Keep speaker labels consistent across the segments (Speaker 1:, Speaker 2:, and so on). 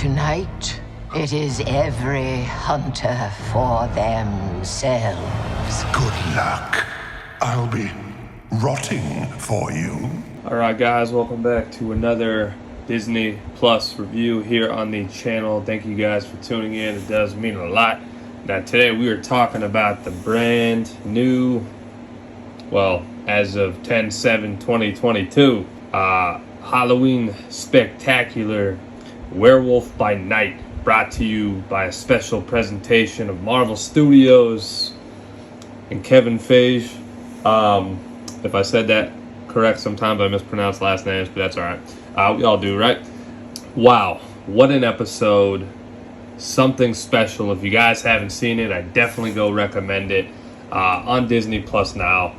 Speaker 1: Tonight, it is every hunter for themselves.
Speaker 2: Good luck. I'll be rotting for you.
Speaker 3: Alright guys, welcome back to another Disney Plus review here on the channel. Thank you guys for tuning in. It does mean a lot. Now today we are talking about the brand new, well, as of 10/7/2022, Halloween Spectacular Werewolf by Night, brought to you by a special presentation of Marvel Studios and Kevin Feige. If I said that correct, sometimes I mispronounce last names, but that's alright. We all do, right? Wow, what an episode. Something special. If you guys haven't seen it, I definitely go recommend it on Disney Plus now.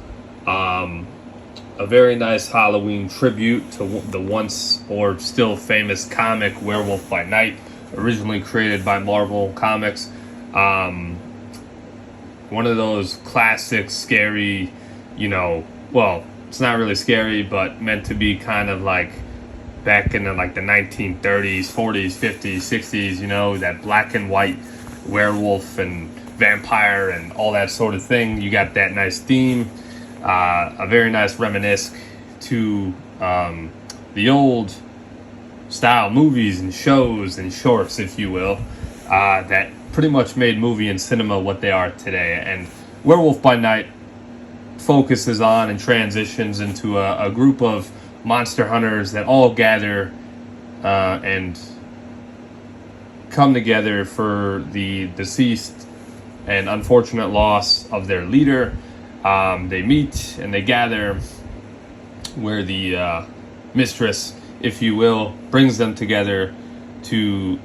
Speaker 3: A very nice Halloween tribute to the once or still famous comic Werewolf by Night, originally created by Marvel Comics. One of those classic scary, well, it's not really scary, but meant to be kind of like back in the 1930s, 40s, 50s, 60s, that black and white werewolf and vampire and all that sort of thing. You got that nice theme. A very nice reminisce to the old style movies and shows and shorts, if you will, that pretty much made movie and cinema what they are today. And Werewolf by Night focuses on and transitions into a group of monster hunters that all gather and come together for the deceased and unfortunate loss of their leader. They meet and they gather where the mistress, if you will, brings them together to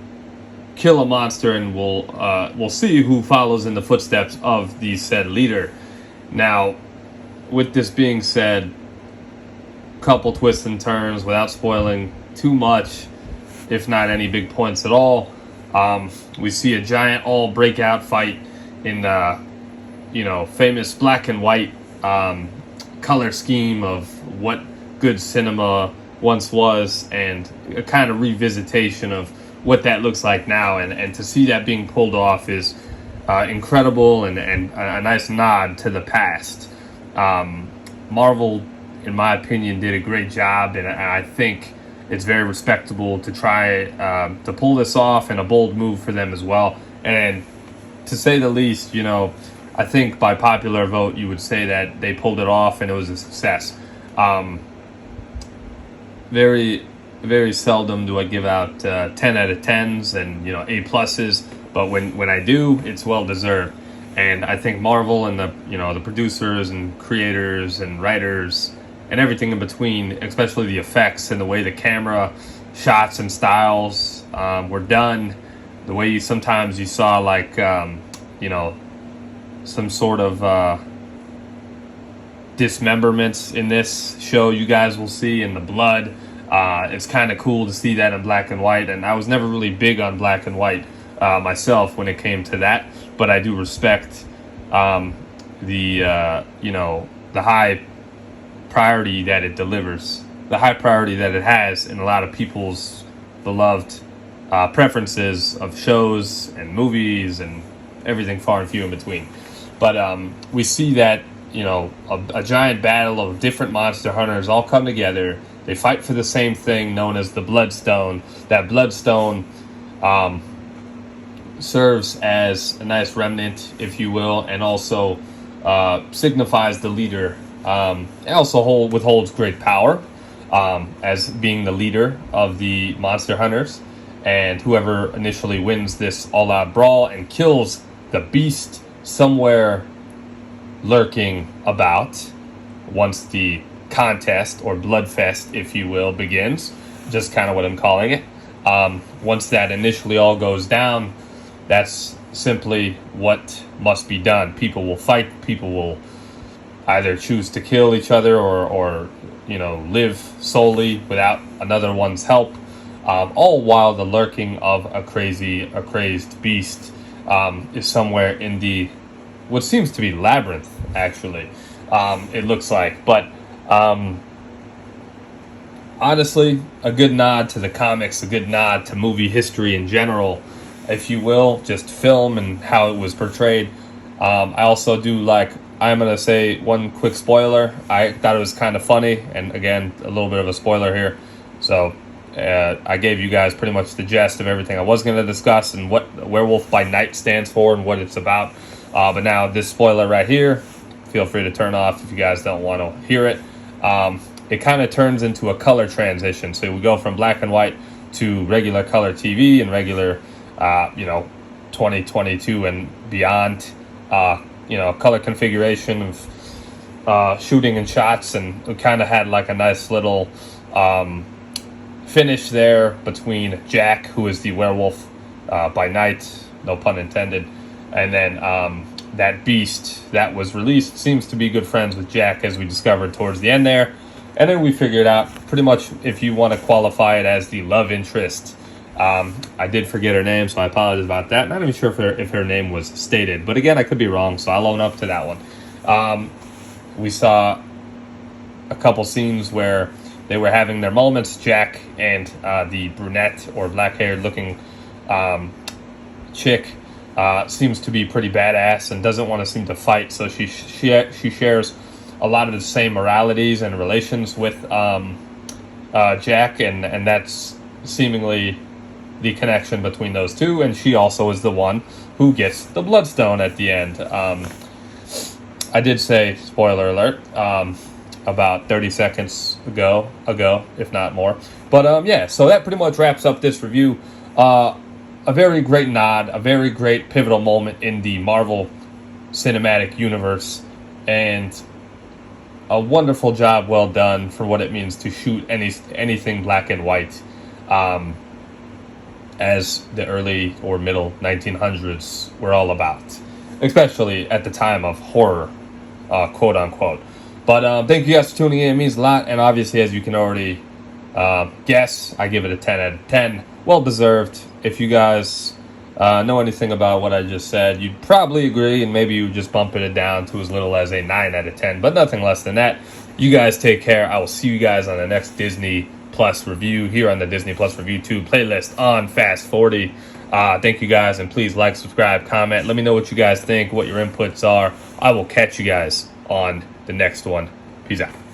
Speaker 3: kill a monster, and we'll see who follows in the footsteps of the said leader. Now, with this being said, couple twists and turns without spoiling too much, if not any big points at all. We see a giant all breakout fight in famous black and white color scheme of what good cinema once was, and a kind of revisitation of what that looks like now, and to see that being pulled off is incredible and a nice nod to the past. Marvel, in my opinion, did a great job, and I think it's very respectable to try to pull this off, and a bold move for them as well. And to say the least, I think by popular vote, you would say that they pulled it off and it was a success. Very, very seldom do I give out 10 out of 10s and, A pluses, but when I do, it's well deserved. And I think Marvel and the producers and creators and writers and everything in between, especially the effects and the way the camera shots and styles were done, the way sometimes you saw some sort of dismemberments in this show you guys will see in the blood. It's kind of cool to see that in black and white, and I was never really big on black and white myself when it came to that, but I do respect the high priority that it delivers, the high priority that it has in a lot of people's beloved preferences of shows and movies and everything far and few in between. But we see that a giant battle of different monster hunters all come together. They fight for the same thing known as the Bloodstone. That Bloodstone serves as a nice remnant, if you will, and also signifies the leader. It also withholds great power as being the leader of the monster hunters. And whoever initially wins this all-out brawl and kills the beast somewhere lurking about once the contest or bloodfest, if you will, begins, just kind of what I'm calling it. Once that initially all goes down, that's simply what must be done. People will fight. People will either choose to kill each other or live solely without another one's help, all while the lurking of a crazed beast is somewhere in the what seems to be labyrinth, actually. It looks like, but honestly, a good nod to the comics, a good nod to movie history in general, if you will, just film and how it was portrayed. I also do like, I'm going to say one quick spoiler. I thought it was kind of funny, and again, a little bit of a spoiler here. So I gave you guys pretty much the gist of everything I was going to discuss and what Werewolf by Night stands for and what it's about. But now this spoiler right here, feel free to turn off if you guys don't want to hear it. It kind of turns into a color transition. So we go from black and white to regular color TV and regular, 2022 and beyond, color configuration of shooting and shots. And we kind of had like a nice little finish there between Jack, who is the werewolf by night, no pun intended, and then that beast that was released seems to be good friends with Jack, as we discovered towards the end there. And then we figured out pretty much, if you want to qualify it as the love interest. I did forget her name, so I apologize about that. Not even sure if her name was stated, but again, I could be wrong, so I'll own up to that one. We saw a couple scenes where they were having their moments. Jack and the brunette or black-haired looking chick seems to be pretty badass and doesn't want to seem to fight, so she shares a lot of the same moralities and relations with Jack, and that's seemingly the connection between those two. And she also is the one who gets the bloodstone at the end. I did say, spoiler alert, about 30 seconds ago, if not more. But so that pretty much wraps up this review. A very great nod, a very great pivotal moment in the Marvel Cinematic Universe, and a wonderful job well done for what it means to shoot anything black and white, as the early or middle 1900s were all about, especially at the time of horror, quote unquote. But thank you guys for tuning in. It means a lot, and obviously, as you can already guess, I give it a 10 out of 10. Well deserved. If you guys know anything about what I just said, you'd probably agree, and maybe you just bumping it down to as little as a 9 out of 10, but nothing less than that. You guys take care. I will see you guys on the next Disney Plus review here on the Disney Plus Review 2 playlist on Fast 40. Thank you guys, and please like, subscribe, comment. Let me know what you guys think, what your inputs are. I will catch you guys on the next one. Peace out.